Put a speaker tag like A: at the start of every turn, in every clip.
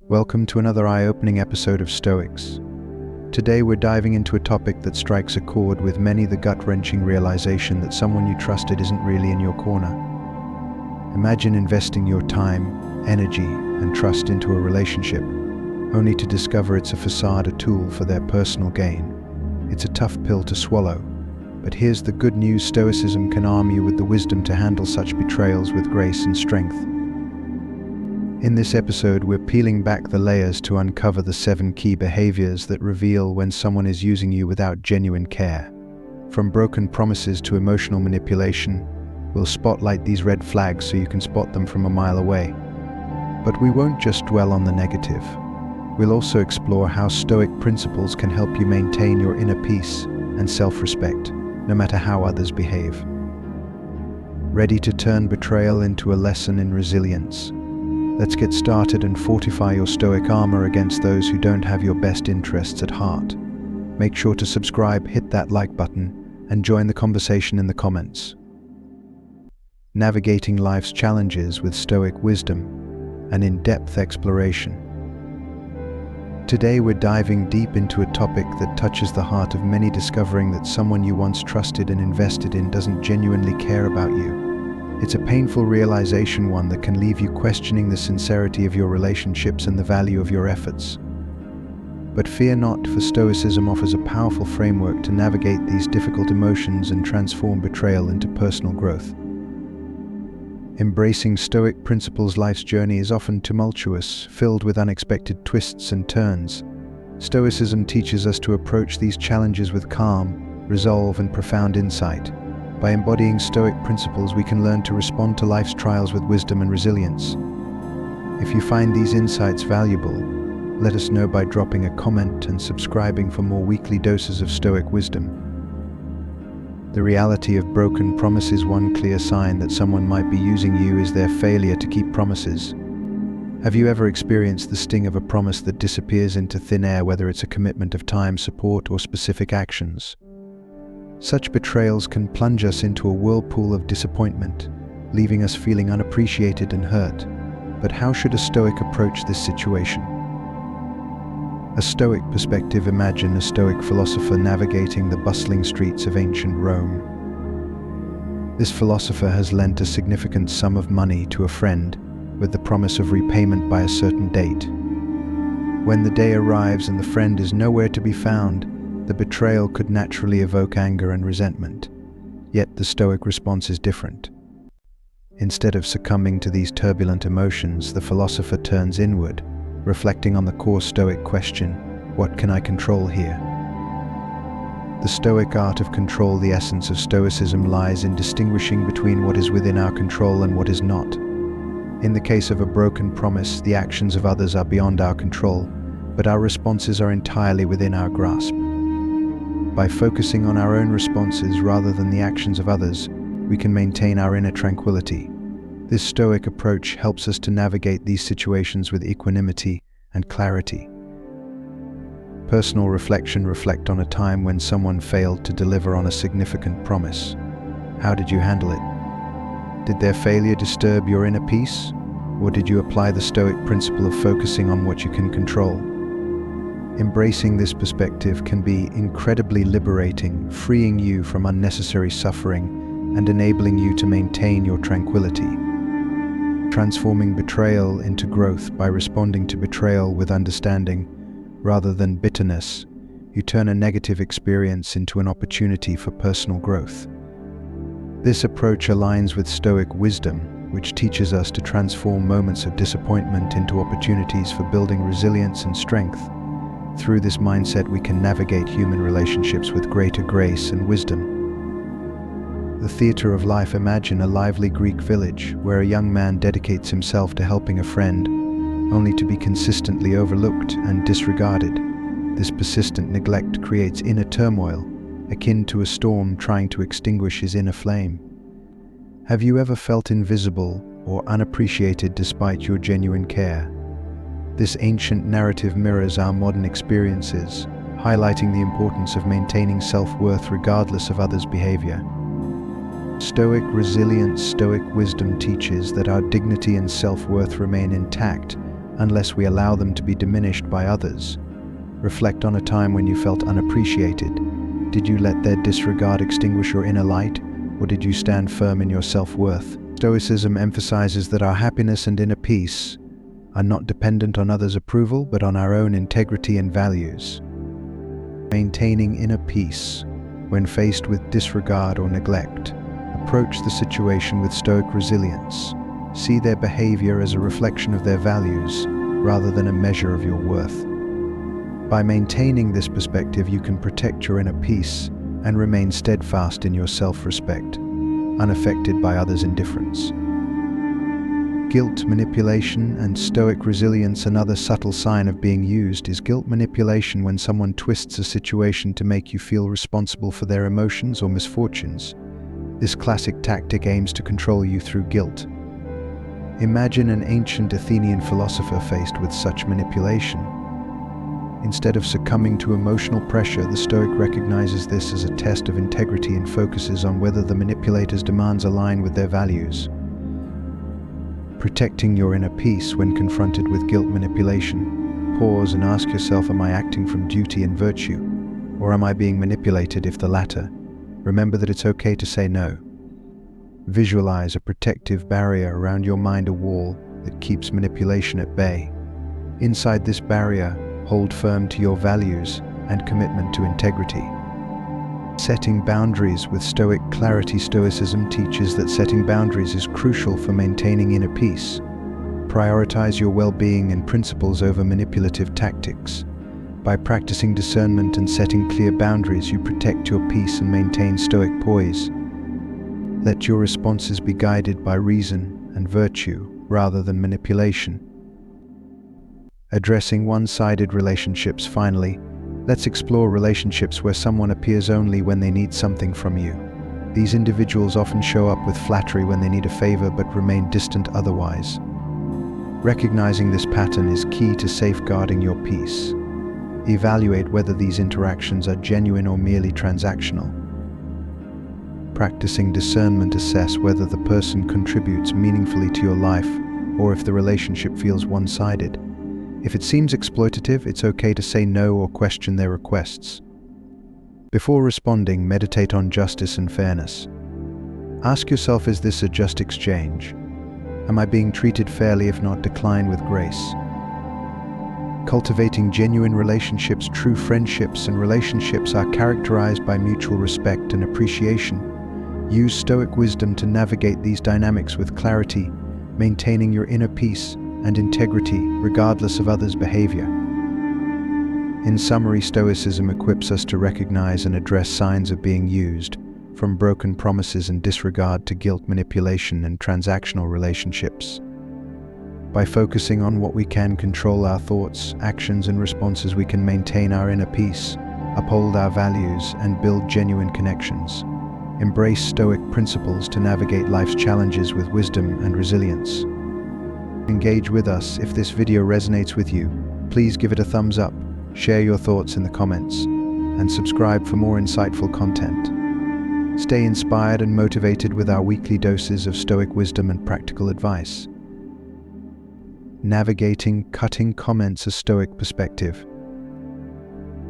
A: Welcome to another eye-opening episode of Stoics. Today we're diving into a topic that strikes a chord with many, the gut-wrenching realization that someone you trusted isn't really in your corner. Imagine investing your time, energy, and trust into a relationship, only to discover it's a facade, a tool for their personal gain. It's a tough pill to swallow, but here's the good news: Stoicism can arm you with the wisdom to handle such betrayals with grace and strength. In this episode, we're peeling back the layers to uncover the 7 key behaviors that reveal when someone is using you without genuine care. From broken promises to emotional manipulation, we'll spotlight these red flags so you can spot them from a mile away. But we won't just dwell on the negative. We'll also explore how Stoic principles can help you maintain your inner peace and self-respect, no matter how others behave. Ready to turn betrayal into a lesson in resilience? Let's get started and fortify your Stoic armor against those who don't have your best interests at heart. Make sure to subscribe, hit that like button, and join the conversation in the comments. Navigating life's challenges with Stoic wisdom, an in-depth exploration. Today we're diving deep into a topic that touches the heart of many, discovering that someone you once trusted and invested in doesn't genuinely care about you. It's a painful realization, one that can leave you questioning the sincerity of your relationships and the value of your efforts. But fear not, for Stoicism offers a powerful framework to navigate these difficult emotions and transform betrayal into personal growth. Embracing Stoic principles, life's journey is often tumultuous, filled with unexpected twists and turns. Stoicism teaches us to approach these challenges with calm, resolve, and profound insight. By embodying Stoic principles, we can learn to respond to life's trials with wisdom and resilience. If you find these insights valuable, let us know by dropping a comment and subscribing for more weekly doses of Stoic wisdom. The reality of broken promises. One clear sign that someone might be using you is their failure to keep promises. Have you ever experienced the sting of a promise that disappears into thin air, whether it's a commitment of time, support, or specific actions? Such betrayals can plunge us into a whirlpool of disappointment, leaving us feeling unappreciated and hurt. But how should a Stoic approach this situation? A Stoic perspective. Imagine a Stoic philosopher navigating the bustling streets of ancient Rome. This philosopher has lent a significant sum of money to a friend with the promise of repayment by a certain date. When the day arrives and the friend is nowhere to be found, the betrayal could naturally evoke anger and resentment. Yet the Stoic response is different. Instead of succumbing to these turbulent emotions, the philosopher turns inward, reflecting on the core Stoic question: what can I control here? The Stoic art of control. The essence of Stoicism lies in distinguishing between what is within our control and what is not. In the case of a broken promise, the actions of others are beyond our control, but our responses are entirely within our grasp. By focusing on our own responses rather than the actions of others, we can maintain our inner tranquility. This Stoic approach helps us to navigate these situations with equanimity and clarity. Personal reflection. Reflect on a time when someone failed to deliver on a significant promise. How did you handle it? Did their failure disturb your inner peace, or did you apply the Stoic principle of focusing on what you can control? Embracing this perspective can be incredibly liberating, freeing you from unnecessary suffering and enabling you to maintain your tranquility. Transforming betrayal into growth. By responding to betrayal with understanding rather than bitterness, you turn a negative experience into an opportunity for personal growth. This approach aligns with Stoic wisdom, which teaches us to transform moments of disappointment into opportunities for building resilience and strength. Through this mindset, we can navigate human relationships with greater grace and wisdom. The theater of life. Imagine a lively Greek village where a young man dedicates himself to helping a friend, only to be consistently overlooked and disregarded. This persistent neglect creates inner turmoil, akin to a storm trying to extinguish his inner flame. Have you ever felt invisible or unappreciated despite your genuine care? This ancient narrative mirrors our modern experiences, highlighting the importance of maintaining self-worth regardless of others' behavior. Stoic resilience. Stoic wisdom teaches that our dignity and self-worth remain intact unless we allow them to be diminished by others. Reflect on a time when you felt unappreciated. Did you let their disregard extinguish your inner light, or did you stand firm in your self-worth? Stoicism emphasizes that our happiness and inner peace are not dependent on others' approval, but on our own integrity and values. Maintaining inner peace when faced with disregard or neglect. Approach the situation with stoic resilience. See their behavior as a reflection of their values rather than a measure of your worth. By maintaining this perspective, you can protect your inner peace and remain steadfast in your self-respect, unaffected by others' indifference. Guilt manipulation and stoic resilience. Another subtle sign of being used is guilt manipulation, when someone twists a situation to make you feel responsible for their emotions or misfortunes. This classic tactic aims to control you through guilt. Imagine an ancient Athenian philosopher faced with such manipulation. Instead of succumbing to emotional pressure, the Stoic recognizes this as a test of integrity and focuses on whether the manipulator's demands align with their values. Protecting your inner peace when confronted with guilt manipulation. Pause and ask yourself, am I acting from duty and virtue, or am I being manipulated? If the latter, remember that it's okay to say no. Visualize a protective barrier around your mind, a wall that keeps manipulation at bay. Inside this barrier, hold firm to your values and commitment to integrity. Setting boundaries with stoic clarity. Stoicism teaches that setting boundaries is crucial for maintaining inner peace. Prioritize your well-being and principles over manipulative tactics. By practicing discernment and setting clear boundaries, you protect your peace and maintain stoic poise. Let your responses be guided by reason and virtue rather than manipulation. Addressing one-sided relationships. Finally, let's explore relationships where someone appears only when they need something from you. These individuals often show up with flattery when they need a favor but remain distant otherwise. Recognizing this pattern is key to safeguarding your peace. Evaluate whether these interactions are genuine or merely transactional. Practicing discernment. Assess whether the person contributes meaningfully to your life or if the relationship feels one-sided. If it seems exploitative, it's okay to say no or question their requests. Before responding, meditate on justice and fairness. Ask yourself, is this a just exchange? Am I being treated fairly? If not, decline with grace. Cultivating genuine relationships. True friendships and relationships are characterized by mutual respect and appreciation. Use stoic wisdom to navigate these dynamics with clarity, maintaining your inner peace and integrity regardless of others' behavior. In summary, Stoicism equips us to recognize and address signs of being used, from broken promises and disregard to guilt manipulation and transactional relationships. By focusing on what we can control, our thoughts, actions, and responses, we can maintain our inner peace, uphold our values, and build genuine connections. Embrace Stoic principles to navigate life's challenges with wisdom and resilience. Engage with us. If this video resonates with you, please give it a thumbs up, share your thoughts in the comments, and subscribe for more insightful content. Stay inspired and motivated with our weekly doses of Stoic wisdom and practical advice. Navigating cutting comments. A Stoic perspective.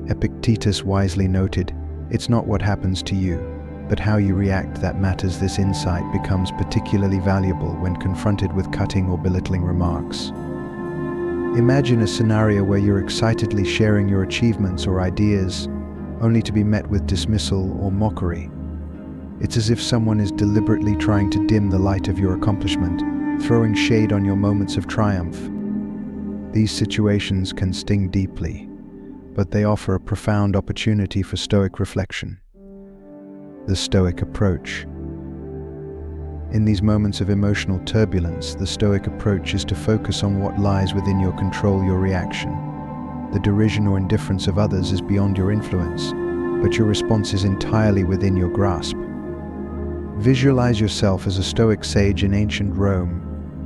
A: Epictetus wisely noted, "It's not what happens to you, but how you react that matters." This insight becomes particularly valuable when confronted with cutting or belittling remarks. Imagine a scenario where you're excitedly sharing your achievements or ideas, only to be met with dismissal or mockery. It's as if someone is deliberately trying to dim the light of your accomplishment, throwing shade on your moments of triumph. These situations can sting deeply, but they offer a profound opportunity for Stoic reflection. The Stoic approach. In these moments of emotional turbulence, the Stoic approach is to focus on what lies within your control. Your reaction, the derision or indifference of others, is beyond your influence, but your response is entirely within your grasp. Visualize yourself as a Stoic sage in ancient Rome,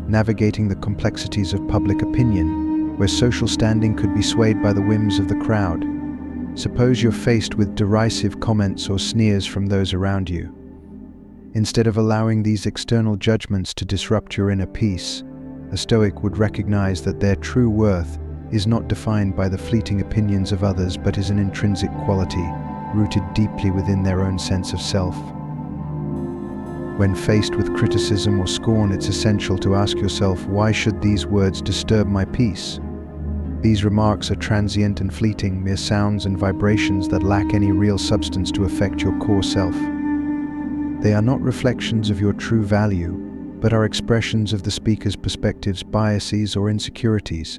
A: navigating the complexities of public opinion, where social standing could be swayed by the whims of the crowd. Suppose you're faced with derisive comments or sneers from those around you. Instead of allowing these external judgments to disrupt your inner peace, A Stoic would recognize that their true worth is not defined by the fleeting opinions of others, but is an intrinsic quality rooted deeply within their own sense of self. When faced with criticism or scorn, it's essential to ask yourself, why should these words disturb my peace? These remarks are transient and fleeting, mere sounds and vibrations that lack any real substance to affect your core self. They are not reflections of your true value, but are expressions of the speaker's perspectives, biases, or insecurities.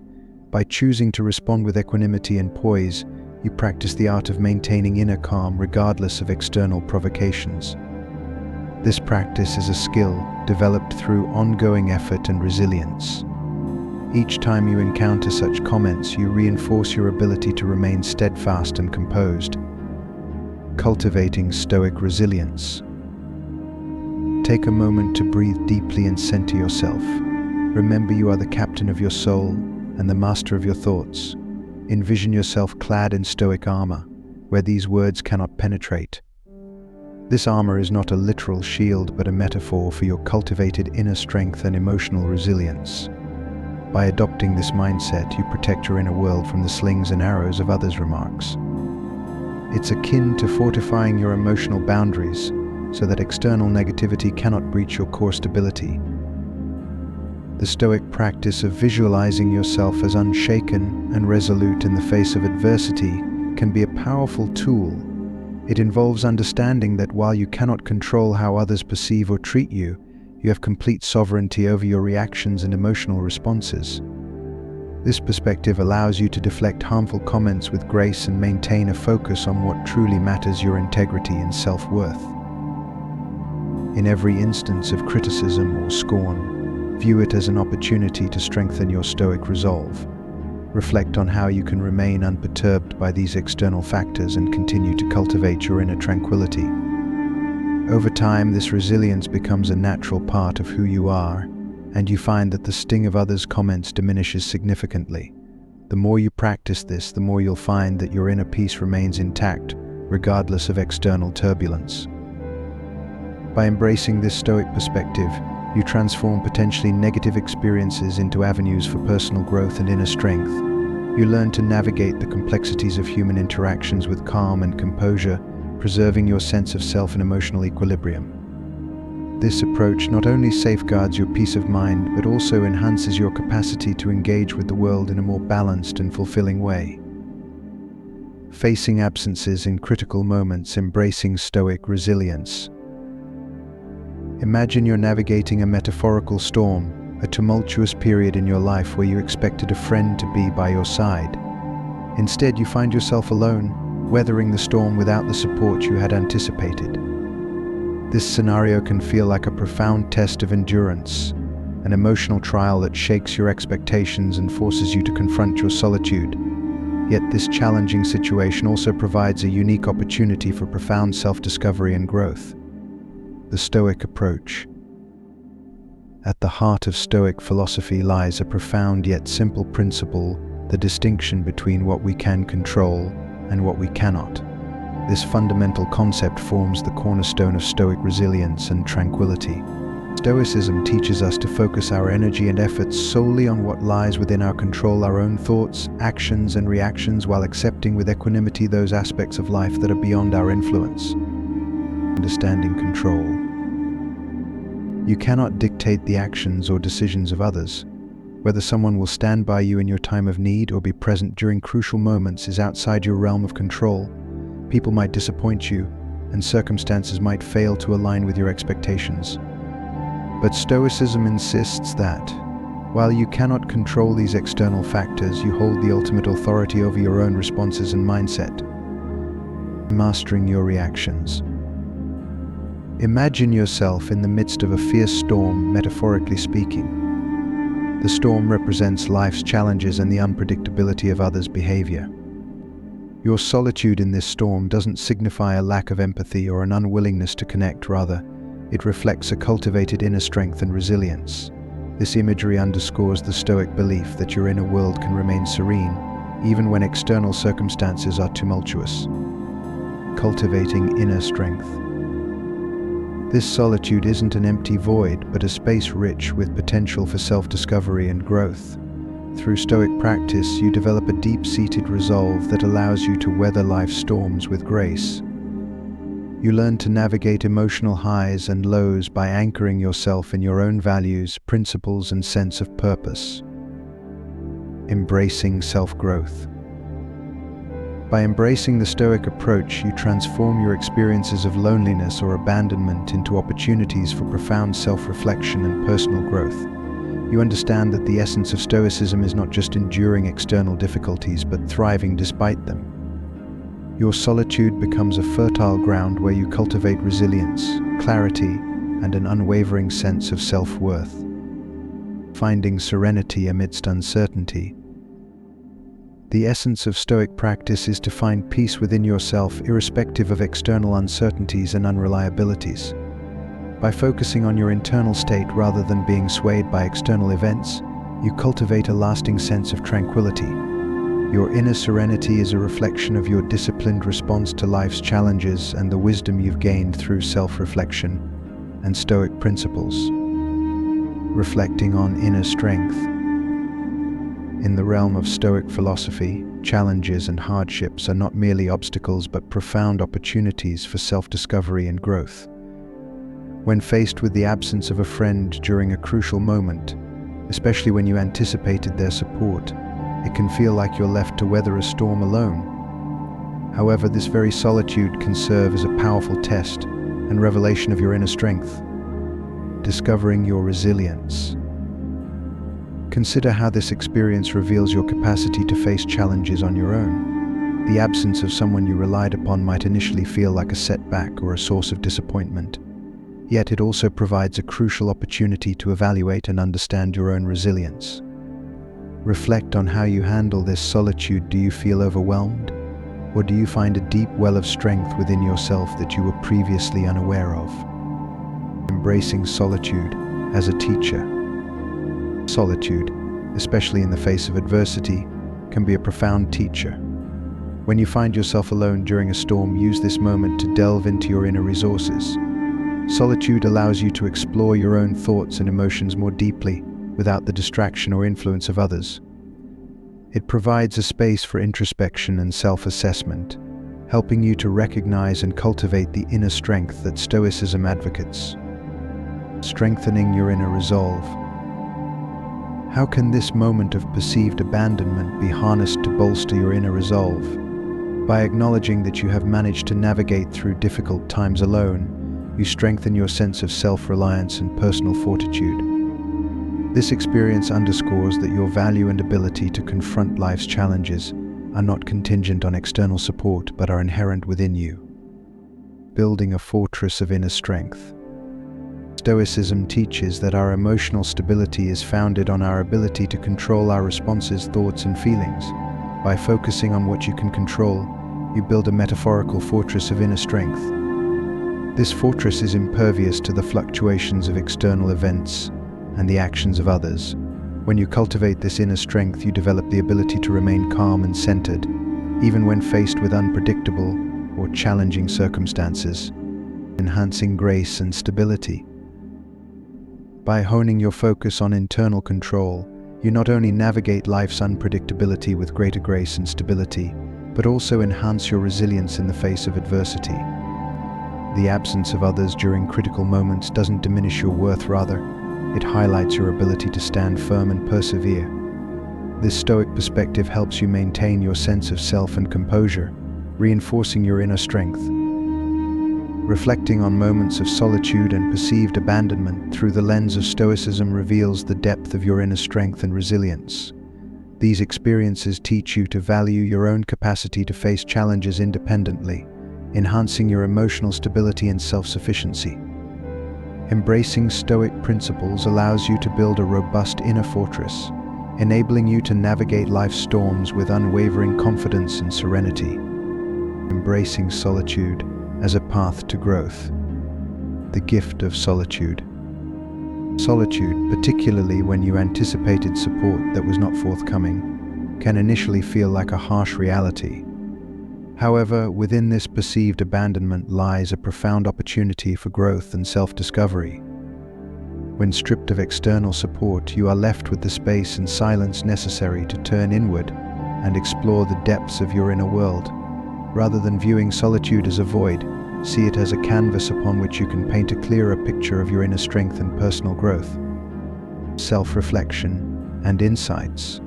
A: By choosing to respond with equanimity and poise, you practice the art of maintaining inner calm regardless of external provocations. This practice is a skill developed through ongoing effort and resilience. Each time you encounter such comments, you reinforce your ability to remain steadfast and composed, cultivating Stoic resilience. Take a moment to breathe deeply and center yourself. Remember, you are the captain of your soul and the master of your thoughts. Envision yourself clad in Stoic armor, where these words cannot penetrate. This armor is not a literal shield, but a metaphor for your cultivated inner strength and emotional resilience. By adopting this mindset, you protect your inner world from the slings and arrows of others' remarks. It's akin to fortifying your emotional boundaries so that external negativity cannot breach your core stability. The Stoic practice of visualizing yourself as unshaken and resolute in the face of adversity can be a powerful tool. It involves understanding that while you cannot control how others perceive or treat you, you have complete sovereignty over your reactions and emotional responses. This perspective allows you to deflect harmful comments with grace and maintain a focus on what truly matters: your integrity and self-worth. In every instance of criticism or scorn, view it as an opportunity to strengthen your Stoic resolve. Reflect on how you can remain unperturbed by these external factors and continue to cultivate your inner tranquility. Over time, this resilience becomes a natural part of who you are, and you find that the sting of others' comments diminishes significantly. The more you practice this, the more you'll find that your inner peace remains intact, regardless of external turbulence. By embracing this Stoic perspective, you transform potentially negative experiences into avenues for personal growth and inner strength. You learn to navigate the complexities of human interactions with calm and composure, preserving your sense of self and emotional equilibrium. This approach not only safeguards your peace of mind, but also enhances your capacity to engage with the world in a more balanced and fulfilling way. Facing absences in critical moments, embracing Stoic resilience. Imagine you're navigating a metaphorical storm, a tumultuous period in your life where you expected a friend to be by your side. Instead, you find yourself alone, weathering the storm without the support you had anticipated. This scenario can feel like a profound test of endurance, an emotional trial that shakes your expectations and forces you to confront your solitude. Yet this challenging situation also provides a unique opportunity for profound self-discovery and growth. The Stoic approach. At the heart of Stoic philosophy lies a profound yet simple principle: the distinction between what we can control and what we cannot. This fundamental concept forms the cornerstone of Stoic resilience and tranquility. Stoicism teaches us to focus our energy and efforts solely on what lies within our control, our own thoughts, actions, and reactions, while accepting with equanimity those aspects of life that are beyond our influence. Understanding control. You cannot dictate the actions or decisions of others. Whether someone will stand by you in your time of need or be present during crucial moments is outside your realm of control. People might disappoint you, and circumstances might fail to align with your expectations. But Stoicism insists that, while you cannot control these external factors, you hold the ultimate authority over your own responses and mindset. Mastering your reactions. Imagine yourself in the midst of a fierce storm, metaphorically speaking. The storm represents life's challenges and the unpredictability of others' behavior. Your solitude in this storm doesn't signify a lack of empathy or an unwillingness to connect. Rather, it reflects a cultivated inner strength and resilience. This imagery underscores the Stoic belief that your inner world can remain serene, even when external circumstances are tumultuous. Cultivating inner strength. This solitude isn't an empty void, but a space rich with potential for self-discovery and growth. Through Stoic practice, you develop a deep-seated resolve that allows you to weather life's storms with grace. You learn to navigate emotional highs and lows by anchoring yourself in your own values, principles, and sense of purpose. Embracing self-growth. By embracing the Stoic approach, you transform your experiences of loneliness or abandonment into opportunities for profound self-reflection and personal growth. You understand that the essence of Stoicism is not just enduring external difficulties, but thriving despite them. Your solitude becomes a fertile ground where you cultivate resilience, clarity, and an unwavering sense of self-worth. Finding serenity amidst uncertainty. The essence of Stoic practice is to find peace within yourself, irrespective of external uncertainties and unreliabilities. By focusing on your internal state rather than being swayed by external events, you cultivate a lasting sense of tranquility. Your inner serenity is a reflection of your disciplined response to life's challenges and the wisdom you've gained through self-reflection and Stoic principles. Reflecting on inner strength. In the realm of Stoic philosophy, challenges and hardships are not merely obstacles but profound opportunities for self-discovery and growth. When faced with the absence of a friend during a crucial moment, especially when you anticipated their support, it can feel like you're left to weather a storm alone. However, this very solitude can serve as a powerful test and revelation of your inner strength. Discovering your resilience. Consider how this experience reveals your capacity to face challenges on your own. The absence of someone you relied upon might initially feel like a setback or a source of disappointment. Yet it also provides a crucial opportunity to evaluate and understand your own resilience. Reflect on how you handle this solitude. Do you feel overwhelmed? Or do you find a deep well of strength within yourself that you were previously unaware of? Embracing solitude as a teacher. Solitude, especially in the face of adversity, can be a profound teacher. When you find yourself alone during a storm, use this moment to delve into your inner resources. Solitude allows you to explore your own thoughts and emotions more deeply, without the distraction or influence of others. It provides a space for introspection and self-assessment, helping you to recognize and cultivate the inner strength that Stoicism advocates. Strengthening your inner resolve. How can this moment of perceived abandonment be harnessed to bolster your inner resolve? By acknowledging that you have managed to navigate through difficult times alone, you strengthen your sense of self-reliance and personal fortitude. This experience underscores that your value and ability to confront life's challenges are not contingent on external support but are inherent within you. Building a fortress of inner strength. Stoicism teaches that our emotional stability is founded on our ability to control our responses, thoughts, and feelings. By focusing on what you can control, you build a metaphorical fortress of inner strength. This fortress is impervious to the fluctuations of external events and the actions of others. When you cultivate this inner strength, you develop the ability to remain calm and centered, even when faced with unpredictable or challenging circumstances, enhancing grace and stability. By honing your focus on internal control, you not only navigate life's unpredictability with greater grace and stability, but also enhance your resilience in the face of adversity. The absence of others during critical moments doesn't diminish your worth, rather, it highlights your ability to stand firm and persevere. This Stoic perspective helps you maintain your sense of self and composure, reinforcing your inner strength. Reflecting on moments of solitude and perceived abandonment through the lens of Stoicism reveals the depth of your inner strength and resilience. These experiences teach you to value your own capacity to face challenges independently, enhancing your emotional stability and self-sufficiency. Embracing Stoic principles allows you to build a robust inner fortress, enabling you to navigate life's storms with unwavering confidence and serenity. Embracing solitude as a path to growth. The gift of solitude. Solitude, particularly when you anticipated support that was not forthcoming, can initially feel like a harsh reality. However, within this perceived abandonment lies a profound opportunity for growth and self-discovery. When stripped of external support, you are left with the space and silence necessary to turn inward and explore the depths of your inner world. Rather than viewing solitude as a void, see it as a canvas upon which you can paint a clearer picture of your inner strength and personal growth, self-reflection, and insights.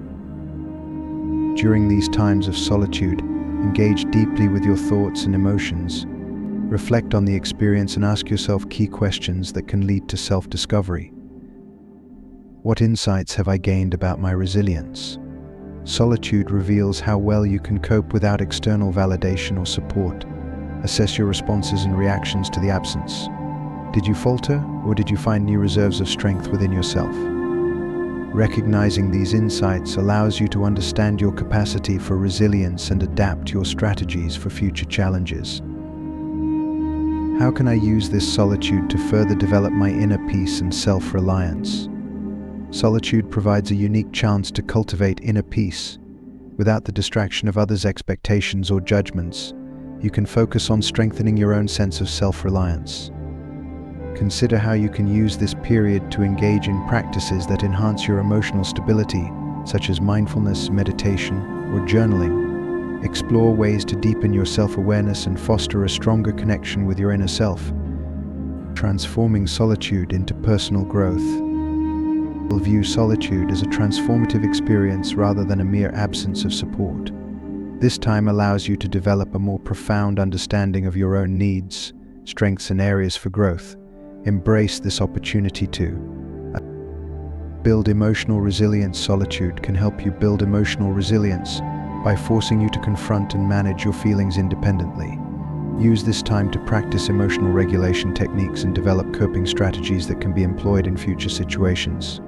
A: During these times of solitude, engage deeply with your thoughts and emotions. Reflect on the experience and ask yourself key questions that can lead to self-discovery. What insights have I gained about my resilience? Solitude reveals how well you can cope without external validation or support. Assess your responses and reactions to the absence. Did you falter, or did you find new reserves of strength within yourself? Recognizing these insights allows you to understand your capacity for resilience and adapt your strategies for future challenges. How can I use this solitude to further develop my inner peace and self-reliance? Solitude provides a unique chance to cultivate inner peace. Without the distraction of others' expectations or judgments, you can focus on strengthening your own sense of self-reliance. Consider how you can use this period to engage in practices that enhance your emotional stability, such as mindfulness, meditation, or journaling. Explore ways to deepen your self-awareness and foster a stronger connection with your inner self. Transforming solitude into personal growth. We'll view solitude as a transformative experience rather than a mere absence of support. This time allows you to develop a more profound understanding of your own needs, strengths, and areas for growth. Embrace this opportunity to build emotional resilience. Solitude can help you build emotional resilience by forcing you to confront and manage your feelings independently. Use this time to practice emotional regulation techniques and develop coping strategies that can be employed in future situations.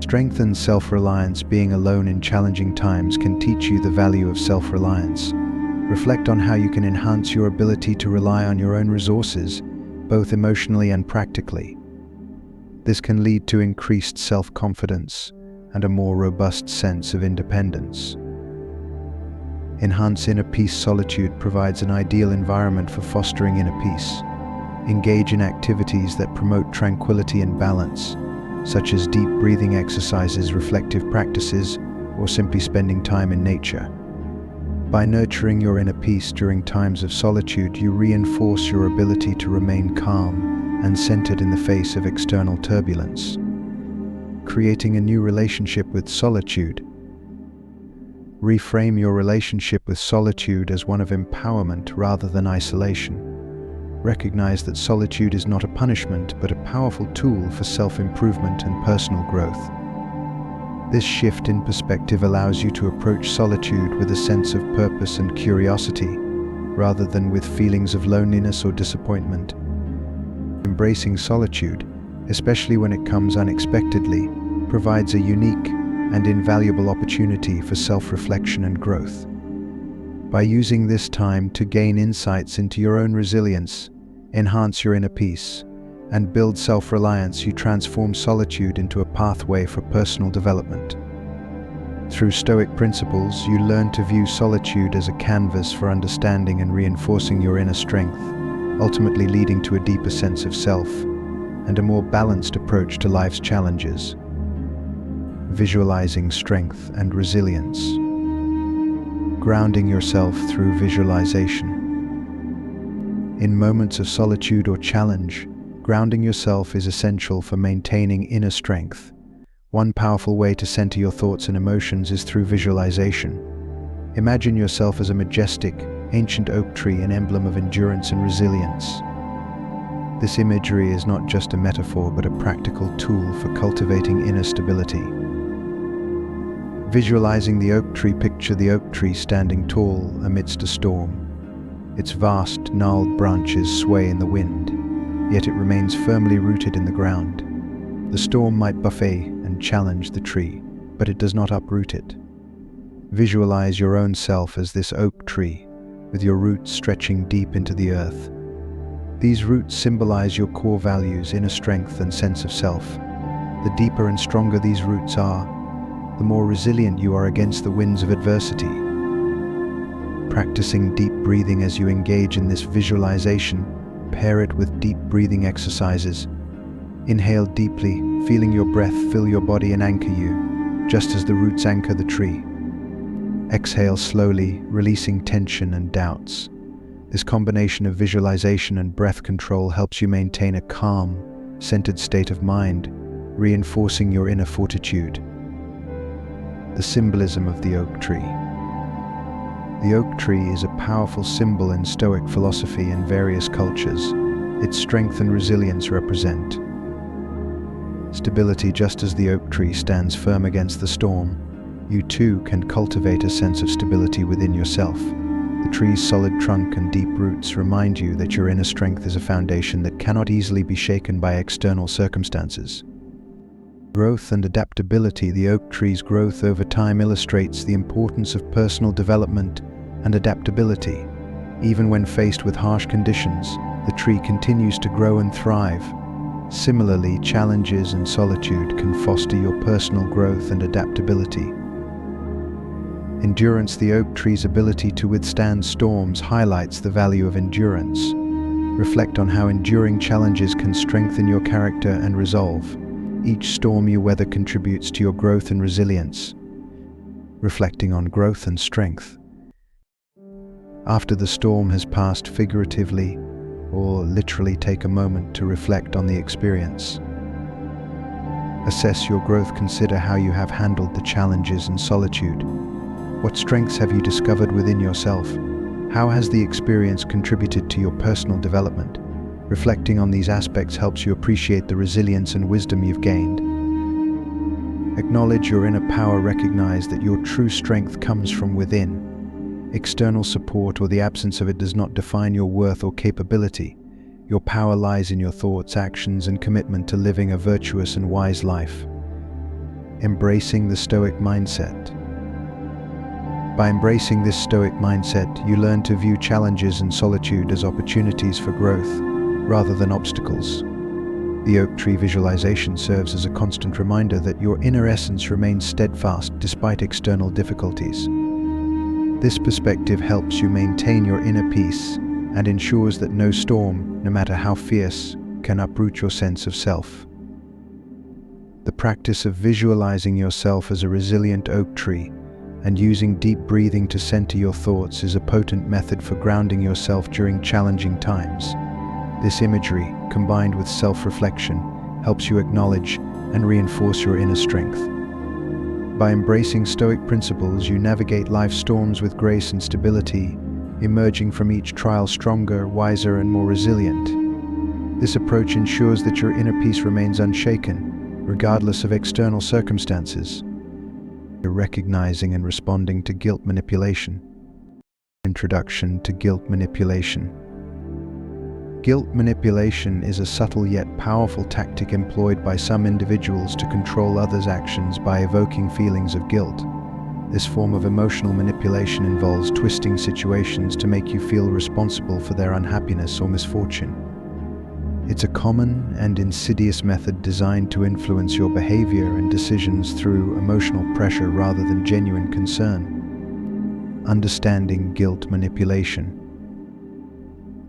A: Strengthen self-reliance. Being alone in challenging times can teach you the value of self-reliance. Reflect on how you can enhance your ability to rely on your own resources, both emotionally and practically. This can lead to increased self-confidence and a more robust sense of independence. Enhance inner peace. Solitude provides an ideal environment for fostering inner peace. Engage in activities that promote tranquility and balance, such as deep breathing exercises, reflective practices, or simply spending time in nature. By nurturing your inner peace during times of solitude, you reinforce your ability to remain calm and centered in the face of external turbulence. Creating a new relationship with solitude. Reframe your relationship with solitude as one of empowerment rather than isolation. Recognize that solitude is not a punishment, but a powerful tool for self-improvement and personal growth. This shift in perspective allows you to approach solitude with a sense of purpose and curiosity, rather than with feelings of loneliness or disappointment. Embracing solitude, especially when it comes unexpectedly, provides a unique and invaluable opportunity for self-reflection and growth. By using this time to gain insights into your own resilience, enhance your inner peace, and build self-reliance, you transform solitude into a pathway for personal development. Through Stoic principles, you learn to view solitude as a canvas for understanding and reinforcing your inner strength, ultimately leading to a deeper sense of self and a more balanced approach to life's challenges. Visualizing strength and resilience. Grounding yourself through visualization. In moments of solitude or challenge, grounding yourself is essential for maintaining inner strength. One powerful way to center your thoughts and emotions is through visualization. Imagine yourself as a majestic, ancient oak tree, an emblem of endurance and resilience. This imagery is not just a metaphor, but a practical tool for cultivating inner stability. Visualizing the oak tree. Picture the oak tree standing tall amidst a storm. Its vast, gnarled branches sway in the wind, yet it remains firmly rooted in the ground. The storm might buffet and challenge the tree, but it does not uproot it. Visualize your own self as this oak tree, with your roots stretching deep into the earth. These roots symbolize your core values, inner strength, and sense of self. The deeper and stronger these roots are, the more resilient you are against the winds of adversity. Practicing deep breathing as you engage in this visualization, pair it with deep breathing exercises. Inhale deeply, feeling your breath fill your body and anchor you, just as the roots anchor the tree. Exhale slowly, releasing tension and doubts. This combination of visualization and breath control helps you maintain a calm, centered state of mind, reinforcing your inner fortitude. The symbolism of the oak tree. The oak tree is a powerful symbol in Stoic philosophy and various cultures. Its strength and resilience represent stability. Just as the oak tree stands firm against the storm, you too can cultivate a sense of stability within yourself. The tree's solid trunk and deep roots remind you that your inner strength is a foundation that cannot easily be shaken by external circumstances. Growth and adaptability. The oak tree's growth over time illustrates the importance of personal development and adaptability. Even when faced with harsh conditions, the tree continues to grow and thrive. Similarly, challenges and solitude can foster your personal growth and adaptability. Endurance. The oak tree's ability to withstand storms highlights the value of endurance. Reflect on how enduring challenges can strengthen your character and resolve. Each storm you weather contributes to your growth and resilience. Reflecting on growth and strength. After the storm has passed, figuratively or literally take a moment to reflect on the experience. Assess your growth. Consider how you have handled the challenges and solitude. What strengths have you discovered within yourself? How has the experience contributed to your personal development? Reflecting on these aspects helps you appreciate the resilience and wisdom you've gained. Acknowledge your inner power. Recognize that your true strength comes from within. External support or the absence of it does not define your worth or capability. Your power lies in your thoughts, actions, and commitment to living a virtuous and wise life. Embracing the Stoic mindset. By embracing this Stoic mindset, you learn to view challenges and solitude as opportunities for growth, rather than obstacles. The oak tree visualization serves as a constant reminder that your inner essence remains steadfast despite external difficulties. This perspective helps you maintain your inner peace and ensures that no storm, no matter how fierce, can uproot your sense of self. The practice of visualizing yourself as a resilient oak tree and using deep breathing to center your thoughts is a potent method for grounding yourself during challenging times. This imagery, combined with self-reflection, helps you acknowledge and reinforce your inner strength. By embracing Stoic principles, you navigate life's storms with grace and stability, emerging from each trial stronger, wiser, and more resilient. This approach ensures that your inner peace remains unshaken, regardless of external circumstances. Recognizing and responding to guilt manipulation. Introduction to guilt manipulation. Guilt manipulation is a subtle yet powerful tactic employed by some individuals to control others' actions by evoking feelings of guilt. This form of emotional manipulation involves twisting situations to make you feel responsible for their unhappiness or misfortune. It's a common and insidious method designed to influence your behavior and decisions through emotional pressure rather than genuine concern. Understanding guilt manipulation.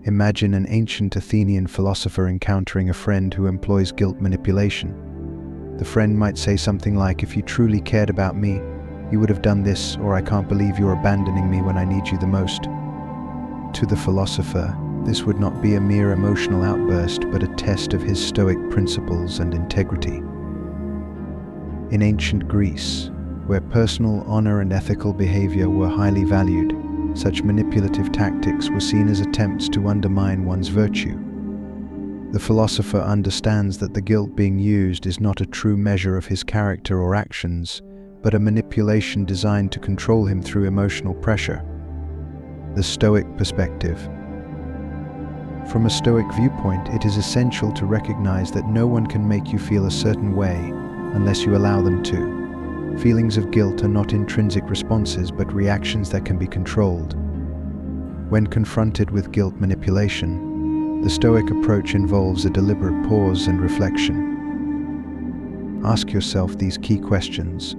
A: Imagine an ancient Athenian philosopher encountering a friend who employs guilt manipulation. The friend might say something like, "If you truly cared about me, you would have done this," or "I can't believe you're abandoning me when I need you the most." To the philosopher, this would not be a mere emotional outburst, but a test of his Stoic principles and integrity. In ancient Greece, where personal honor and ethical behavior were highly valued, such manipulative tactics were seen as attempts to undermine one's virtue. The philosopher understands that the guilt being used is not a true measure of his character or actions, but a manipulation designed to control him through emotional pressure. The Stoic perspective. From a Stoic viewpoint, it is essential to recognize that no one can make you feel a certain way unless you allow them to. Feelings of guilt are not intrinsic responses, but reactions that can be controlled. When confronted with guilt manipulation, the Stoic approach involves a deliberate pause and reflection. Ask yourself these key questions.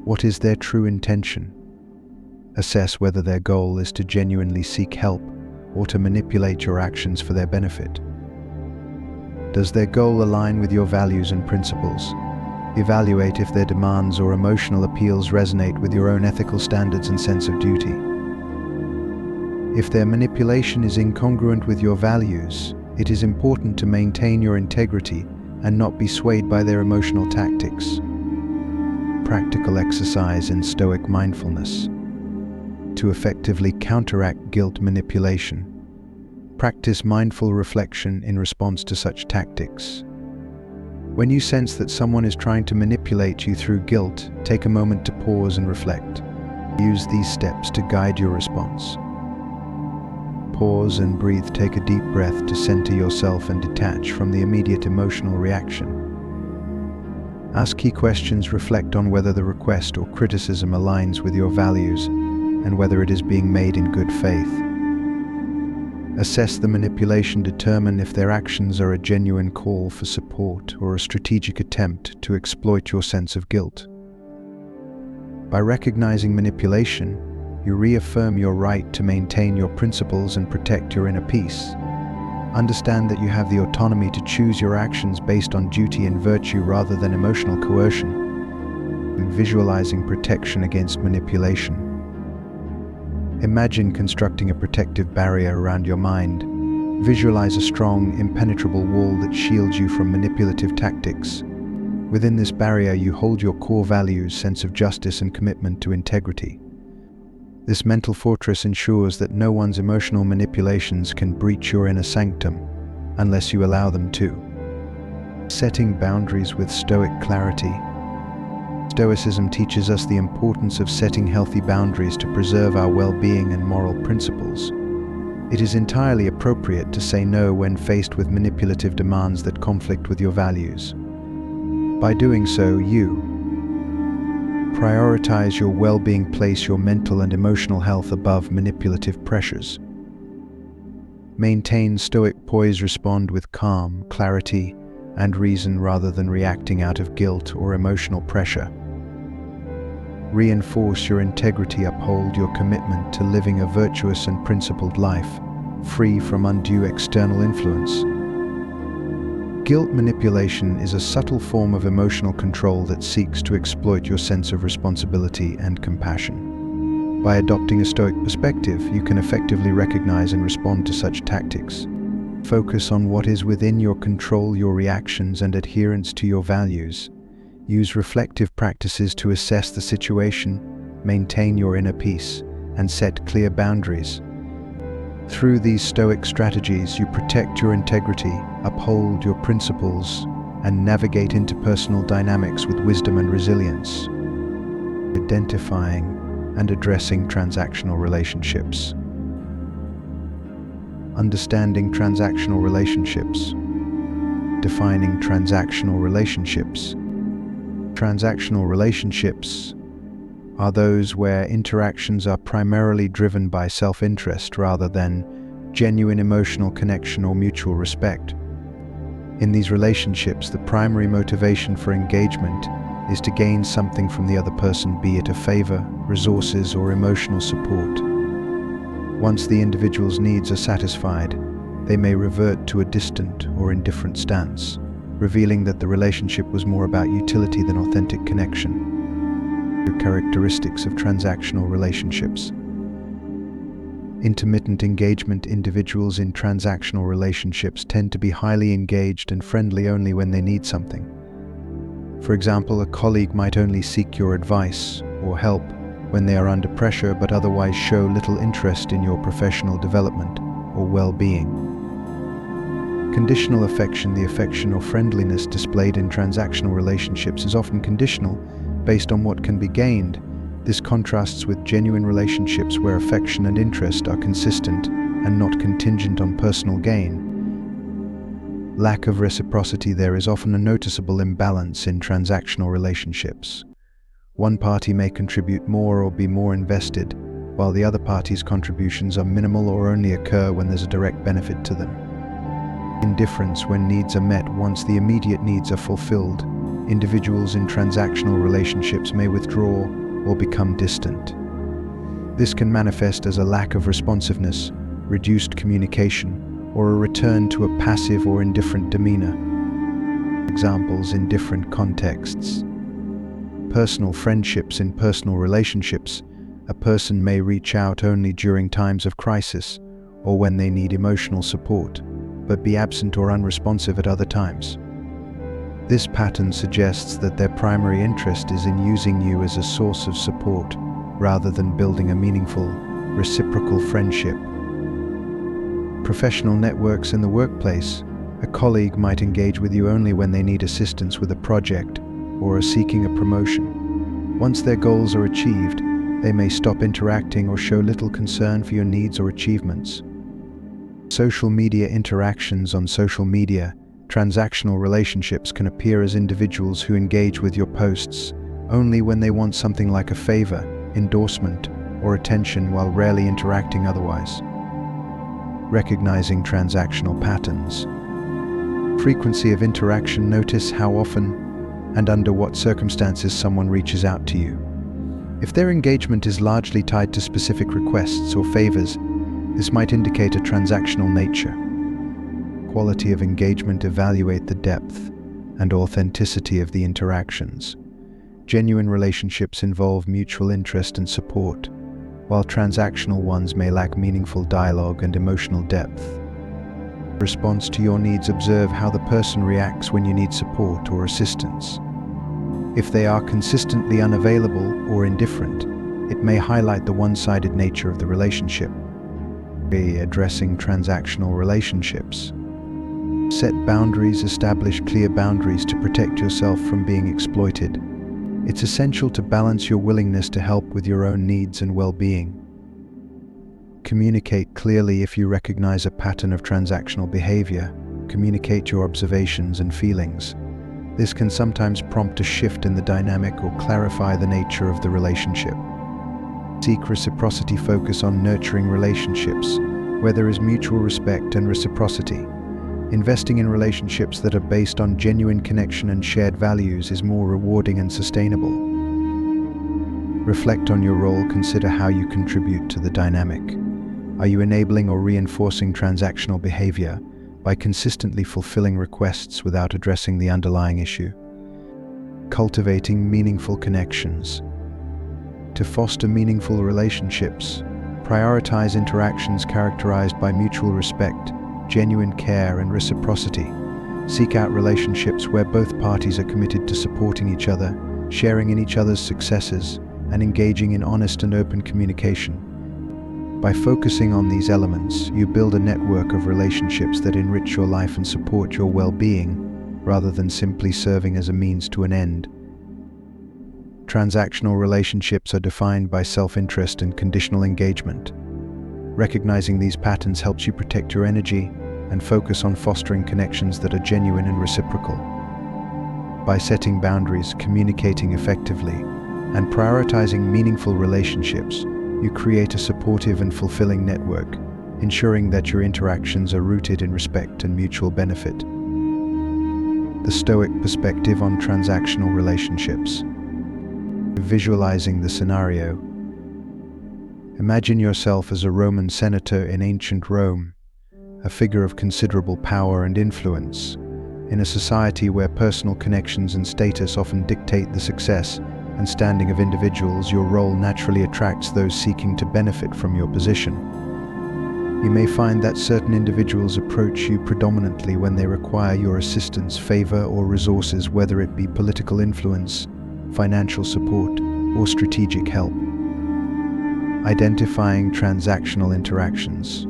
A: What is their true intention? Assess whether their goal is to genuinely seek help or to manipulate your actions for their benefit. Does their goal align with your values and principles? Evaluate if their demands or emotional appeals resonate with your own ethical standards and sense of duty. If their manipulation is incongruent with your values, it is important to maintain your integrity and not be swayed by their emotional tactics. Practical exercise in Stoic mindfulness. To effectively counteract guilt manipulation, practice mindful reflection in response to such tactics. When you sense that someone is trying to manipulate you through guilt, take a moment to pause and reflect. Use these steps to guide your response. Pause and breathe. Take a deep breath to center yourself and detach from the immediate emotional reaction. Ask key questions. Reflect on whether the request or criticism aligns with your values and whether it is being made in good faith. Assess the manipulation. Determine if their actions are a genuine call for support or a strategic attempt to exploit your sense of guilt. By recognizing manipulation, you reaffirm your right to maintain your principles and protect your inner peace. Understand that you have the autonomy to choose your actions based on duty and virtue rather than emotional coercion. And visualizing protection against manipulation. Imagine constructing a protective barrier around your mind. Visualize a strong, impenetrable wall that shields you from manipulative tactics. Within this barrier, you hold your core values, sense of justice, and commitment to integrity. This mental fortress ensures that no one's emotional manipulations can breach your inner sanctum unless you allow them to. Setting boundaries with Stoic clarity. Stoicism teaches us the importance of setting healthy boundaries to preserve our well-being and moral principles. It is entirely appropriate to say no when faced with manipulative demands that conflict with your values. By doing so, you prioritize your well-being, place your mental and emotional health above manipulative pressures. Maintain Stoic poise, respond with calm, clarity, and reason rather than reacting out of guilt or emotional pressure. Reinforce your integrity, uphold your commitment to living a virtuous and principled life, free from undue external influence. Guilt manipulation is a subtle form of emotional control that seeks to exploit your sense of responsibility and compassion. By adopting a Stoic perspective, you can effectively recognize and respond to such tactics. Focus on what is within your control, your reactions, and adherence to your values. Use reflective practices to assess the situation, maintain your inner peace, and set clear boundaries. Through these Stoic strategies, you protect your integrity, uphold your principles, and navigate interpersonal dynamics with wisdom and resilience. Identifying and addressing transactional relationships. Understanding transactional relationships. Defining transactional relationships. Transactional relationships are those where interactions are primarily driven by self-interest rather than genuine emotional connection or mutual respect. In these relationships, the primary motivation for engagement is to gain something from the other person, be it a favor, resources, or emotional support. Once the individual's needs are satisfied, they may revert to a distant or indifferent stance, revealing that the relationship was more about utility than authentic connection. The characteristics of transactional relationships. Intermittent engagement. Individuals in transactional relationships tend to be highly engaged and friendly only when they need something. For example, a colleague might only seek your advice or help when they are under pressure, but otherwise show little interest in your professional development or well-being. Conditional affection. The affection or friendliness displayed in transactional relationships is often conditional, based on what can be gained. This contrasts with genuine relationships where affection and interest are consistent and not contingent on personal gain. Lack of reciprocity. There is often a noticeable imbalance in transactional relationships. One party may contribute more or be more invested, while the other party's contributions are minimal or only occur when there's a direct benefit to them. Indifference. When needs are met once the immediate needs are fulfilled, individuals in transactional relationships may withdraw or become distant. This can manifest as a lack of responsiveness, reduced communication, or a return to a passive or indifferent demeanor. Examples in different contexts. Personal friendships. In personal relationships, a person may reach out only during times of crisis or when they need emotional support, but be absent or unresponsive at other times. This pattern suggests that their primary interest is in using you as a source of support rather than building a meaningful, reciprocal friendship. Professional networks. In the workplace, a colleague might engage with you only when they need assistance with a project or are seeking a promotion. Once their goals are achieved, they may stop interacting or show little concern for your needs or achievements. Social media interactions. On social media, transactional relationships can appear as individuals who engage with your posts only when they want something like a favor, endorsement, or attention, while rarely interacting otherwise. Recognizing transactional patterns. Frequency of interaction. Notice how often and under what circumstances someone reaches out to you. If their engagement is largely tied to specific requests or favors, this might indicate a transactional nature. Quality of engagement. Evaluate the depth and authenticity of the interactions. Genuine relationships involve mutual interest and support, while transactional ones may lack meaningful dialogue and emotional depth. Response to your needs. Observe how the person reacts when you need support or assistance. If they are consistently unavailable or indifferent, it may highlight the one-sided nature of the relationship. Addressing transactional relationships. Set boundaries. Establish clear boundaries to protect yourself from being exploited. It's essential to balance your willingness to help with your own needs and well-being. Communicate clearly. If you recognize a pattern of transactional behavior, communicate your observations and feelings. This can sometimes prompt a shift in the dynamic or clarify the nature of the relationship. Seek reciprocity. Focus on nurturing relationships where there is mutual respect and reciprocity. Investing in relationships that are based on genuine connection and shared values is more rewarding and sustainable. Reflect on your role. Consider how you contribute to the dynamic. Are you enabling or reinforcing transactional behavior by consistently fulfilling requests without addressing the underlying issue? Cultivating meaningful connections. To foster meaningful relationships, prioritize interactions characterized by mutual respect, genuine care, and reciprocity. Seek out relationships where both parties are committed to supporting each other, sharing in each other's successes, and engaging in honest and open communication. By focusing on these elements, you build a network of relationships that enrich your life and support your well-being, rather than simply serving as a means to an end. Transactional relationships are defined by self-interest and conditional engagement. Recognizing these patterns helps you protect your energy and focus on fostering connections that are genuine and reciprocal. By setting boundaries, communicating effectively, and prioritizing meaningful relationships, you create a supportive and fulfilling network, ensuring that your interactions are rooted in respect and mutual benefit. The Stoic perspective on transactional relationships. Visualizing the scenario. Imagine yourself as a Roman senator in ancient Rome, a figure of considerable power and influence. In a society where personal connections and status often dictate the success and standing of individuals, your role naturally attracts those seeking to benefit from your position. You may find that certain individuals approach you predominantly when they require your assistance, favor, or resources, whether it be political influence, financial support, or strategic help. Identifying transactional interactions.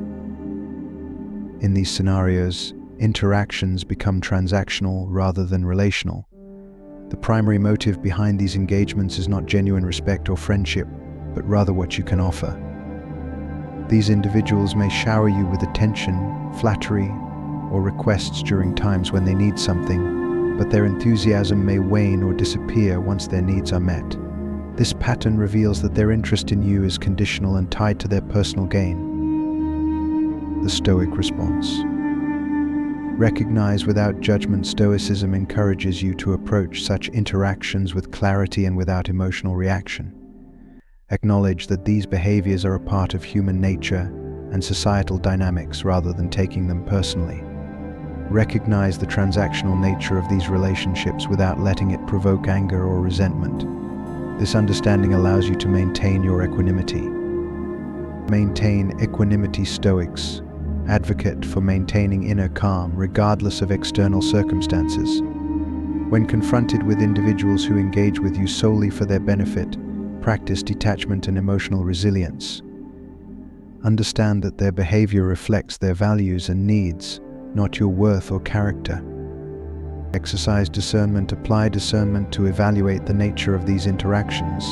A: In these scenarios, interactions become transactional rather than relational. The primary motive behind these engagements is not genuine respect or friendship, but rather what you can offer. These individuals may shower you with attention, flattery, or requests during times when they need something, but their enthusiasm may wane or disappear once their needs are met. This pattern reveals that their interest in you is conditional and tied to their personal gain. The Stoic response. Recognize without judgment. Stoicism encourages you to approach such interactions with clarity and without emotional reaction. Acknowledge that these behaviors are a part of human nature and societal dynamics rather than taking them personally. Recognize the transactional nature of these relationships without letting it provoke anger or resentment. This understanding allows you to maintain your equanimity. Maintain equanimity. Stoics advocate for maintaining inner calm regardless of external circumstances. When confronted with individuals who engage with you solely for their benefit, practice detachment and emotional resilience. Understand that their behavior reflects their values and needs, not your worth or character. Exercise discernment. Apply discernment to evaluate the nature of these interactions.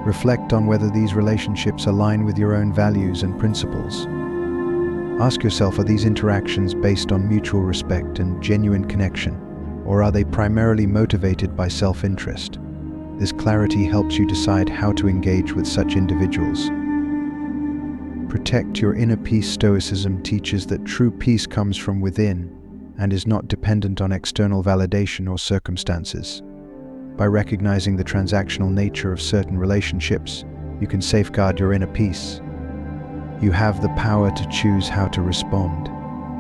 A: Reflect on whether these relationships align with your own values and principles. Ask yourself, are these interactions based on mutual respect and genuine connection, or are they primarily motivated by self-interest? This clarity helps you decide how to engage with such individuals. Protect your inner peace. Stoicism teaches that true peace comes from within and is not dependent on external validation or circumstances. By recognizing the transactional nature of certain relationships, you can safeguard your inner peace. You have the power to choose how to respond,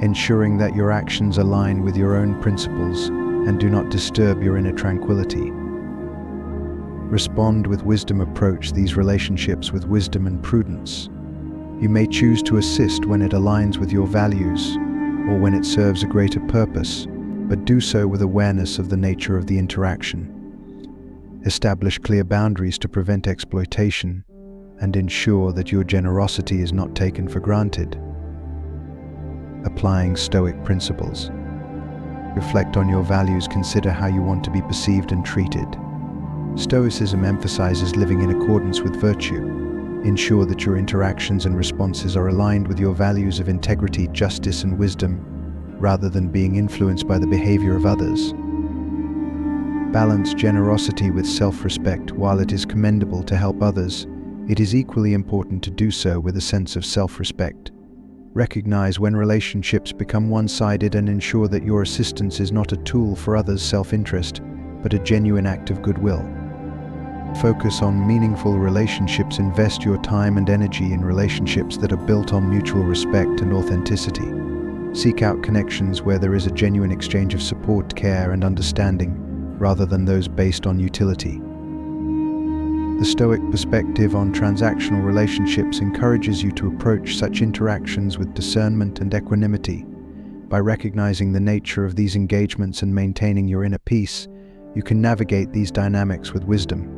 A: ensuring that your actions align with your own principles and do not disturb your inner tranquility. Respond with wisdom. Approach these relationships with wisdom and prudence. You may choose to assist when it aligns with your values or when it serves a greater purpose, but do so with awareness of the nature of the interaction. Establish clear boundaries to prevent exploitation and ensure that your generosity is not taken for granted. Applying Stoic principles. Reflect on your values. Consider how you want to be perceived and treated. Stoicism emphasizes living in accordance with virtue. Ensure that your interactions and responses are aligned with your values of integrity, justice, and wisdom, rather than being influenced by the behavior of others. Balance generosity with self-respect. While it is commendable to help others, it is equally important to do so with a sense of self-respect. Recognize when relationships become one-sided and ensure that your assistance is not a tool for others' self-interest, but a genuine act of goodwill. Focus on meaningful relationships. Invest your time and energy in relationships that are built on mutual respect and authenticity. Seek out connections where there is a genuine exchange of support, care, and understanding, rather than those based on utility. The Stoic perspective on transactional relationships encourages you to approach such interactions with discernment and equanimity. By recognizing the nature of these engagements and maintaining your inner peace, you can navigate these dynamics with wisdom.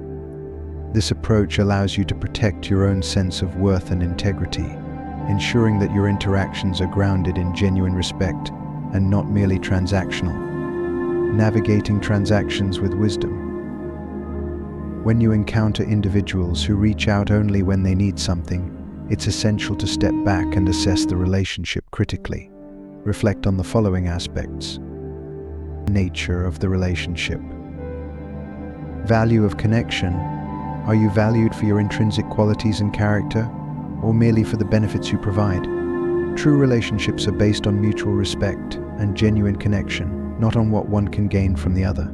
A: This approach allows you to protect your own sense of worth and integrity, ensuring that your interactions are grounded in genuine respect and not merely transactional. Navigating transactions with wisdom. When you encounter individuals who reach out only when they need something, it's essential to step back and assess the relationship critically. Reflect on the following aspects. Nature of the relationship. Value of connection. Are you valued for your intrinsic qualities and character, or merely for the benefits you provide? True relationships are based on mutual respect and genuine connection, not on what one can gain from the other.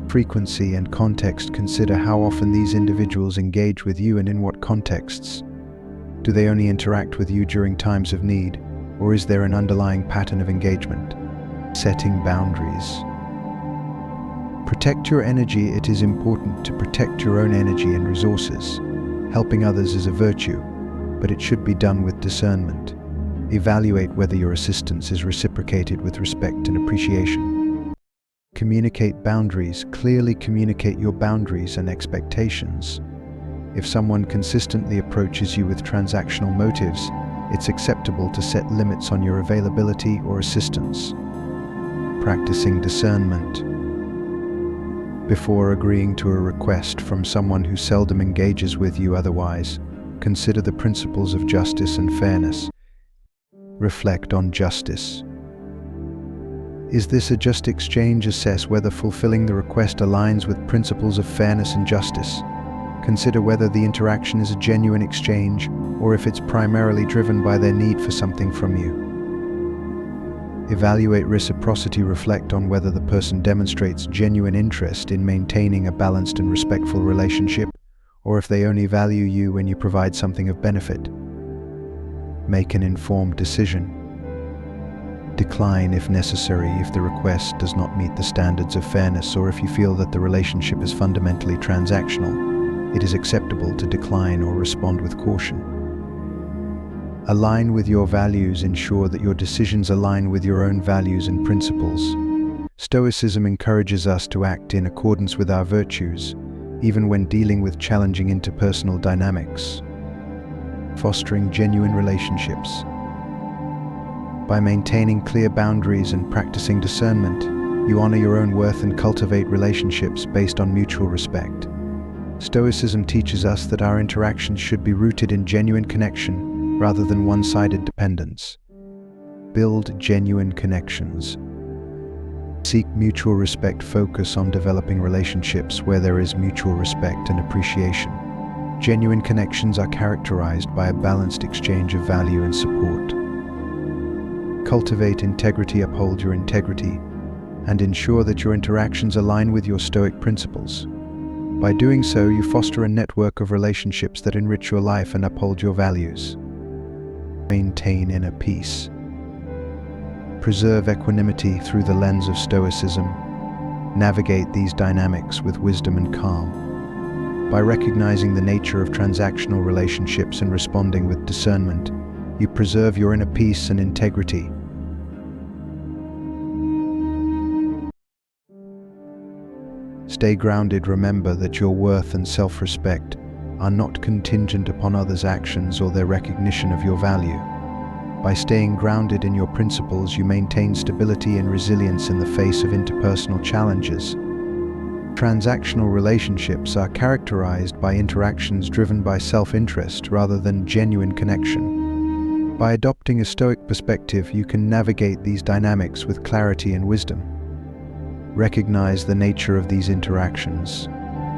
A: Frequency and context. Consider how often these individuals engage with you and in what contexts. Do they only interact with you during times of need, or is there an underlying pattern of engagement? Setting boundaries. Protect your energy. It is important to protect your own energy and resources. Helping others is a virtue, but it should be done with discernment. Evaluate whether your assistance is reciprocated with respect and appreciation. Communicate boundaries. Clearly communicate your boundaries and expectations. If someone consistently approaches you with transactional motives, it's acceptable to set limits on your availability or assistance. Practicing discernment. Before agreeing to a request from someone who seldom engages with you otherwise, consider the principles of justice and fairness. Reflect on justice. Is this a just exchange? Assess whether fulfilling the request aligns with principles of fairness and justice. Consider whether the interaction is a genuine exchange or if it's primarily driven by their need for something from you. Evaluate reciprocity. Reflect on whether the person demonstrates genuine interest in maintaining a balanced and respectful relationship, or if they only value you when you provide something of benefit. Make an informed decision. Decline if necessary if the request does not meet the standards of fairness, or if you feel that the relationship is fundamentally transactional. It is acceptable to decline or respond with caution. Align with your values. Ensure that your decisions align with your own values and principles. Stoicism encourages us to act in accordance with our virtues, even when dealing with challenging interpersonal dynamics. Fostering genuine relationships. By maintaining clear boundaries and practicing discernment, you honor your own worth and cultivate relationships based on mutual respect. Stoicism teaches us that our interactions should be rooted in genuine connection rather than one-sided dependence. Build genuine connections. Seek mutual respect. Focus on developing relationships where there is mutual respect and appreciation. Genuine connections are characterized by a balanced exchange of value and support. Cultivate integrity. Uphold your integrity and ensure that your interactions align with your Stoic principles. By doing so, you foster a network of relationships that enrich your life and uphold your values. Maintain inner peace. Preserve equanimity through the lens of Stoicism. Navigate these dynamics with wisdom and calm. By recognizing the nature of transactional relationships and responding with discernment, you preserve your inner peace and integrity. Stay grounded. Remember that your worth and self-respect are not contingent upon others' actions or their recognition of your value. By staying grounded in your principles, you maintain stability and resilience in the face of interpersonal challenges. Transactional relationships are characterized by interactions driven by self-interest rather than genuine connection. By adopting a Stoic perspective, you can navigate these dynamics with clarity and wisdom. Recognize the nature of these interactions,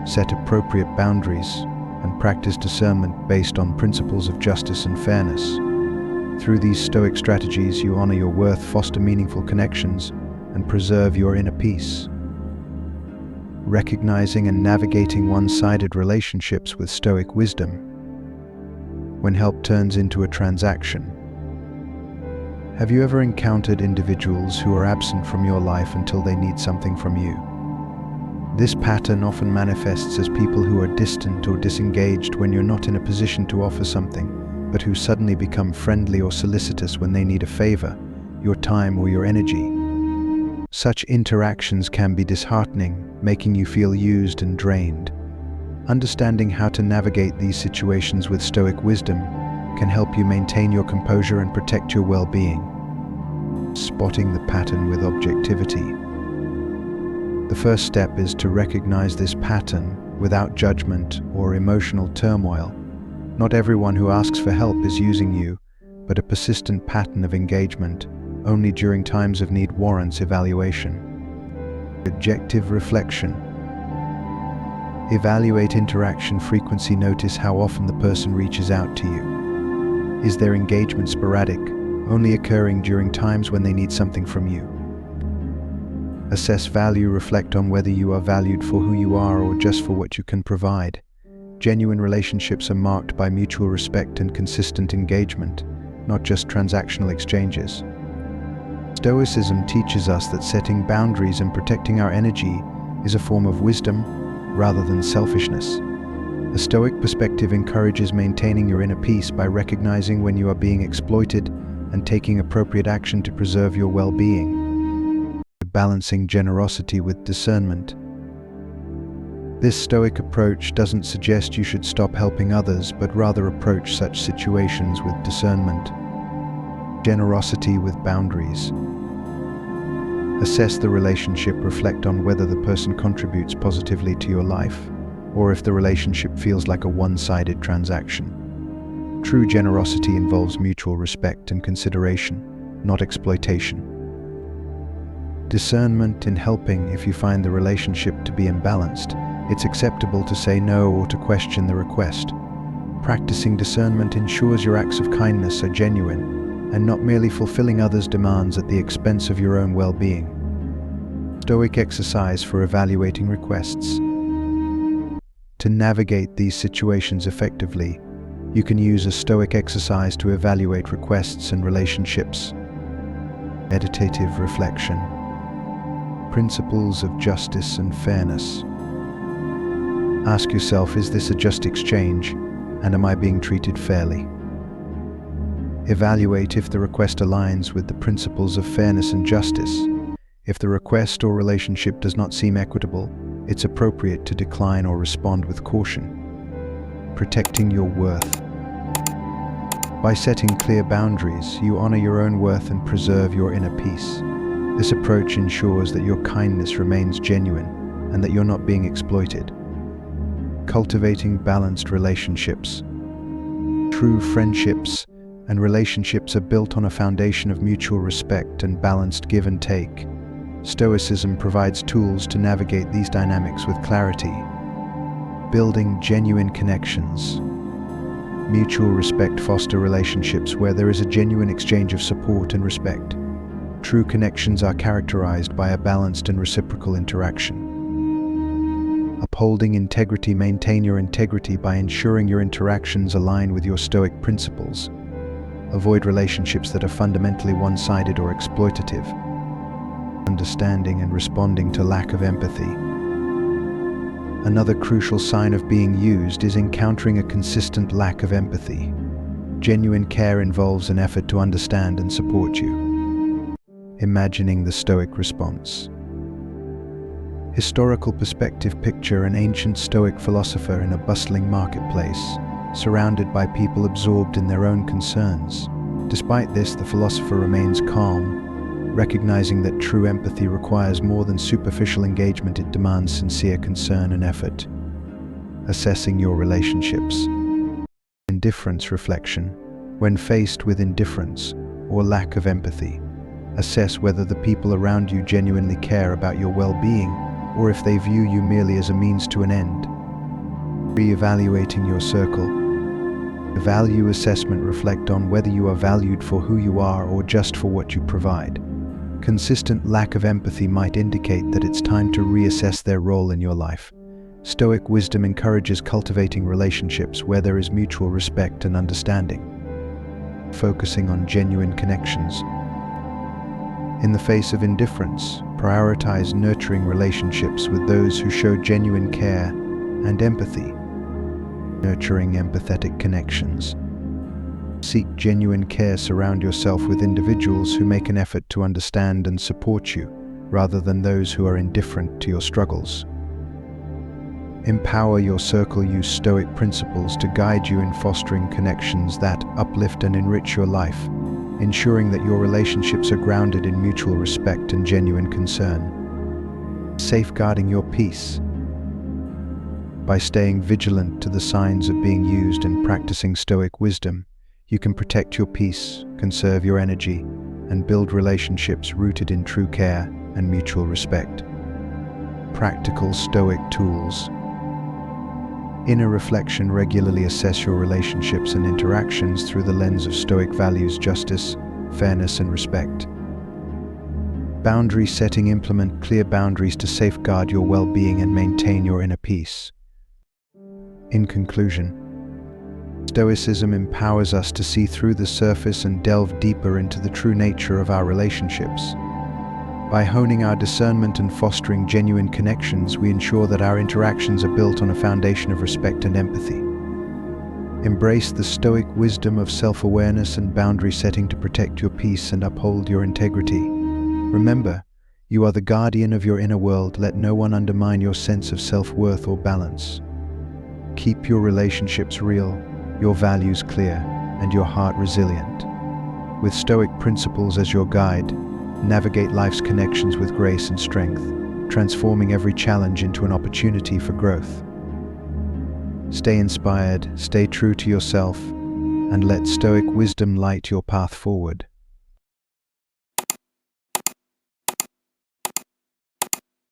A: set appropriate boundaries, and practice discernment based on principles of justice and fairness. Through these Stoic strategies, you honor your worth, foster meaningful connections, and preserve your inner peace. Recognizing and navigating one-sided relationships with Stoic wisdom. When help turns into a transaction. Have you ever encountered individuals who are absent from your life until they need something from you? This pattern often manifests as people who are distant or disengaged when you're not in a position to offer something, but who suddenly become friendly or solicitous when they need a favor, your time or your energy. Such interactions can be disheartening, making you feel used and drained. Understanding how to navigate these situations with Stoic wisdom can help you maintain your composure and protect your well-being. Spotting the pattern with objectivity. The first step is to recognize this pattern without judgment or emotional turmoil. Not everyone who asks for help is using you, but a persistent pattern of engagement only during times of need warrants evaluation. Objective reflection. Evaluate interaction frequency. Notice how often the person reaches out to you. Is their engagement sporadic, only occurring during times when they need something from you? Assess value. Reflect on whether you are valued for who you are or just for what you can provide. Genuine relationships are marked by mutual respect and consistent engagement, not just transactional exchanges. Stoicism teaches us that setting boundaries and protecting our energy is a form of wisdom rather than selfishness. A Stoic perspective encourages maintaining your inner peace by recognizing when you are being exploited and taking appropriate action to preserve your well-being. Balancing generosity with discernment. This Stoic approach doesn't suggest you should stop helping others, but rather approach such situations with discernment. Generosity with boundaries. Assess the relationship. Reflect on whether the person contributes positively to your life, or if the relationship feels like a one-sided transaction. True generosity involves mutual respect and consideration, not exploitation. Discernment in helping. If you find the relationship to be imbalanced, it's acceptable to say no or to question the request. Practicing discernment ensures your acts of kindness are genuine and not merely fulfilling others' demands at the expense of your own well-being. Stoic exercise for evaluating requests. To navigate these situations effectively, you can use a Stoic exercise to evaluate requests and relationships. Meditative reflection. Principles of justice and fairness. Ask yourself, is this a just exchange, and am I being treated fairly? Evaluate if the request aligns with the principles of fairness and justice. If the request or relationship does not seem equitable, it's appropriate to decline or respond with caution. Protecting your worth. By setting clear boundaries, you honor your own worth and preserve your inner peace. This approach ensures that your kindness remains genuine and that you're not being exploited. Cultivating balanced relationships. True friendships and relationships are built on a foundation of mutual respect and balanced give and take. Stoicism provides tools to navigate these dynamics with clarity. Building genuine connections. Mutual respect fosters relationships where there is a genuine exchange of support and respect. True connections are characterized by a balanced and reciprocal interaction. Upholding integrity. Maintain your integrity by ensuring your interactions align with your Stoic principles. Avoid relationships that are fundamentally one-sided or exploitative. Understanding and responding to lack of empathy. Another crucial sign of being used is encountering a consistent lack of empathy. Genuine care involves an effort to understand and support you. Imagining the Stoic response. Historical perspective. Picture an ancient Stoic philosopher in a bustling marketplace, surrounded by people absorbed in their own concerns. Despite this, the philosopher remains calm, recognizing that true empathy requires more than superficial engagement. It demands sincere concern and effort. Assessing your relationships. Indifference reflection. When faced with indifference or lack of empathy, assess whether the people around you genuinely care about your well-being or if they view you merely as a means to an end. Re-evaluating your circle. The value assessment. Reflect on whether you are valued for who you are or just for what you provide. Consistent lack of empathy might indicate that it's time to reassess their role in your life. Stoic wisdom encourages cultivating relationships where there is mutual respect and understanding. Focusing on genuine connections. In the face of indifference, prioritize nurturing relationships with those who show genuine care and empathy. Nurturing empathetic connections. Seek genuine care. Surround yourself with individuals who make an effort to understand and support you, rather than those who are indifferent to your struggles. Empower your circle. Use Stoic principles to guide you in fostering connections that uplift and enrich your life, ensuring that your relationships are grounded in mutual respect and genuine concern. Safeguarding your peace. By staying vigilant to the signs of being used and practicing Stoic wisdom, you can protect your peace, conserve your energy, and build relationships rooted in true care and mutual respect. Practical Stoic tools. Inner reflection. Regularly assess your relationships and interactions through the lens of Stoic values: justice, fairness, and respect. Boundary setting. Implement clear boundaries to safeguard your well-being and maintain your inner peace. In conclusion, Stoicism empowers us to see through the surface and delve deeper into the true nature of our relationships. By honing our discernment and fostering genuine connections, we ensure that our interactions are built on a foundation of respect and empathy. Embrace the Stoic wisdom of self-awareness and boundary setting to protect your peace and uphold your integrity. Remember, you are the guardian of your inner world. Let no one undermine your sense of self-worth or balance. Keep your relationships real, your values clear, and your heart resilient. With Stoic principles as your guide, navigate life's connections with grace and strength, transforming every challenge into an opportunity for growth. Stay inspired, stay true to yourself, and let Stoic wisdom light your path forward.